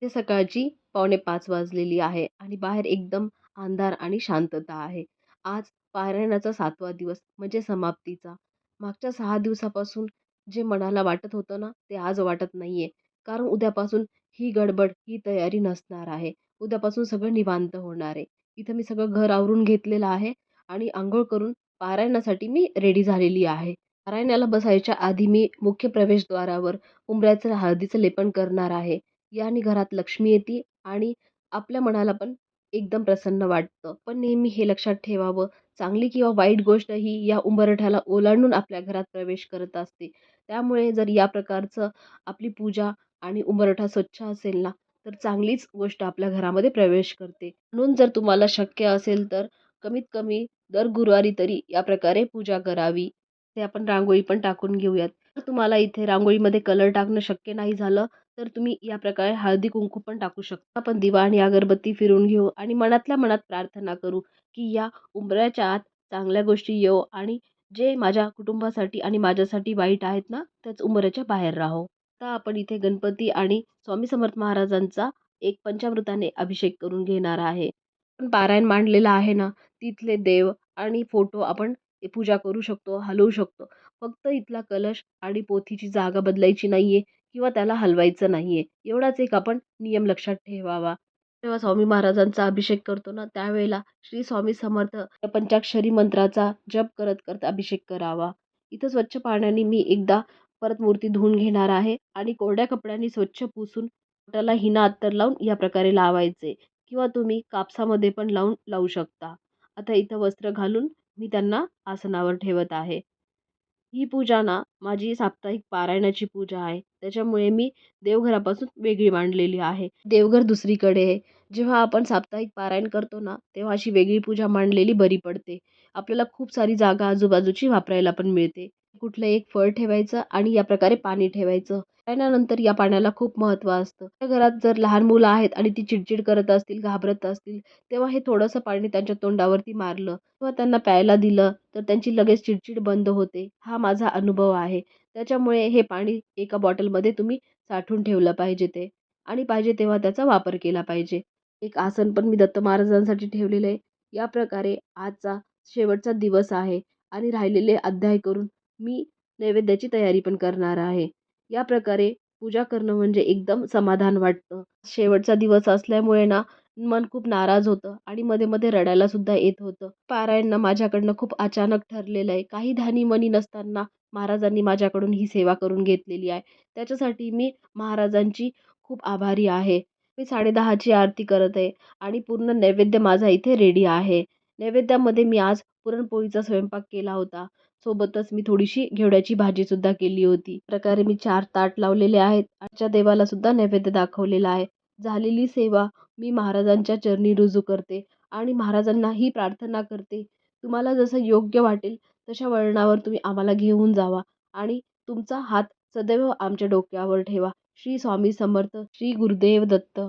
ते सकाळची 4:45 वाजलेली आहे आणि बाहेर एकदम अंधार आणि शांतता आहे. आज पारायणाचा 7वा दिवस म्हणजे समाप्तीचा. मागच्या 6 दिवसापासून जे मनाला वाटत होतं ना, ते आज वाटत नाहीये. कारण उद्यापासून ही गडबड, ही तयारी नसणार आहे. उद्यापासून सगळं निवांत होणार आहे. इथं मी सगळं घर आवरून घेतलेलं आहे आणि अंघोळ करून पारायणासाठी मी रेडी झालेली आहे. पारायणाला बसायच्या आधी मी मुख्य प्रवेशद्वारावर उंबऱ्याचं हळदीचं लेपन करणार आहे. याने घरात लक्ष्मी येते आणि आपल्या मनाला पण एकदम प्रसन्न वाटतं. पण नेहमी हे लक्षात ठेवावं, चांगली किंवा वाईट गोष्ट ही या उंबरठ्याला ओलांडून आपल्या घरात प्रवेश करत असते. त्यामुळे जर या प्रकारचं आपली पूजा आणि उंबरठा स्वच्छ असेल ना, तर चांगलीच गोष्ट आपल्या घरामध्ये प्रवेश करते. म्हणून जर तुम्हाला शक्य असेल तर कमीत कमी दर गुरुवारी तरी या प्रकारे पूजा करावी. ते आपण रांगोळी पण टाकून घेऊयात. जर तुम्हाला इथे रांगोळीमध्ये कलर टाकणं शक्य नाही झालं, तर तुम्ही या प्रकारे हळदी-कुंकू पण टाकू शकता. आपण दिवा आणि अगरबत्ती फिरवून घेऊ आणि मनातल्या मनात प्रार्थना करू, की या उंबऱ्याच्या आत चांगल्या गोष्टी येवो आणि जे माझ्या कुटुंबासाठी आणि माझ्यासाठी वाईट आहेत ना, त्याच उंबऱ्याच्या बाहेर राहो. आता आपण इथे गणपती आणि स्वामी समर्थ महाराजांचा एक पंचामृताने अभिषेक करून घेणार आहे. पण पारायण मांडलेलं आहे ना, तिथले देव आणि फोटो आपण पूजा करू शकतो, हलवू शकतो. फक्त इथला कलश आणि पोथीची जागा बदलायची नाहीये किंवा त्याला हलवायचं नाहीये. एवढाच एक आपण नियम लक्षात ठेवावा. जेव्हा स्वामी महाराजांचा अभिषेक करतो ना, त्यावेळेला श्री स्वामी समर्थ या पंचाक्षरी मंत्राचा जप करत करत अभिषेक करावा. इथं स्वच्छ पाण्याने मी एकदा परत मूर्ती धुवून घेणार आहे आणि कोरड्या कपड्यांनी स्वच्छ पुसून बोटाला हिना अत्तर लावून या प्रकारे लावायचे किंवा तुम्ही कापसामध्ये पण लावू शकता. आता इथं वस्त्र घालून मी त्यांना आसनावर ठेवत आहे. ही पूजा ना माझी साप्ताहिक पारायणाची पूजा आहे. त्याच्यामुळे मी देवघरापासून वेगळी मांडलेली आहे. देवघर दुसरीकडे आहे. जेव्हा आपण साप्ताहिक पारायण करतो ना, तेव्हा अशी वेगळी पूजा मांडलेली बरी पडते. आपल्याला खूप सारी जागा आजूबाजूची वापरायला पण मिळते. कुठलं एक फळ ठेवायचं आणि या प्रकारे पाणी ठेवायचं. पारायणानंतर या पाण्याला खूप महत्त्व असतं. त्या घरात जर लहान मुलं आहेत आणि ती चिडचिड करत असतील, घाबरत असतील, तेव्हा हे थोडंसं पाणी त्यांच्या तोंडावरती मारलं किंवा त्यांना प्यायला दिलं, तर त्यांची लगेच चिडचिड बंद होते. हा माझा अनुभव आहे. त्याच्यामुळे हे पाणी एका बॉटलमध्ये तुम्ही साठवून ठेवलं पाहिजे ते आणि पाहिजे तेव्हा त्याचा वापर केला पाहिजे. एक आसन पण मी दत्त महाराजांसाठी ठेवलेलं आहे. या प्रकारे आजचा शेवटचा दिवस आहे आणि राहिलेले अध्याय करून मी नैवेद्याची तयारी पण करणार आहे. या प्रकारे पूजा करणं म्हणजे एकदम समाधान वाटतं. शेवटचा दिवस असल्यामुळे ना मन खूप नाराज होतं आणि मध्ये-मध्ये रडायला सुद्धा येत होतं. पारायण ना माझ्याकडनं खूप अचानक ठरलेलं आहे. काही ध्यानी-मनी नसताना महाराजांनी माझ्याकडून ही सेवा करून घेतलेली आहे. त्याच्यासाठी मी महाराजांची खूप आभारी आहे. मी 10:30 ची आरती करत आहे आणि पूर्ण नैवेद्य माझा इथे रेडी आहे. नैवेद्यामध्ये मी आज पुरणपोळीचा स्वयंपाक केला होता. सोबतच मी थोडीशी घेवड्याची भाजीसुद्धा केली होती. प्रकारे मी 4 ताट लावलेले आहेत. आजच्या देवाला सुद्धा नैवेद्य दाखवलेला आहे. झालेली सेवा मी महाराजांच्या चरणी रुजू करते आणि महाराजांना ही प्रार्थना करते, तुम्हाला जसं योग्य वाटेल तशा वळणावर तुम्ही आम्हाला घेऊन जावा आणि तुमचा हात सदैव आमच्या डोक्यावर ठेवा. श्री स्वामी समर्थ, श्री गुरुदेव दत्त.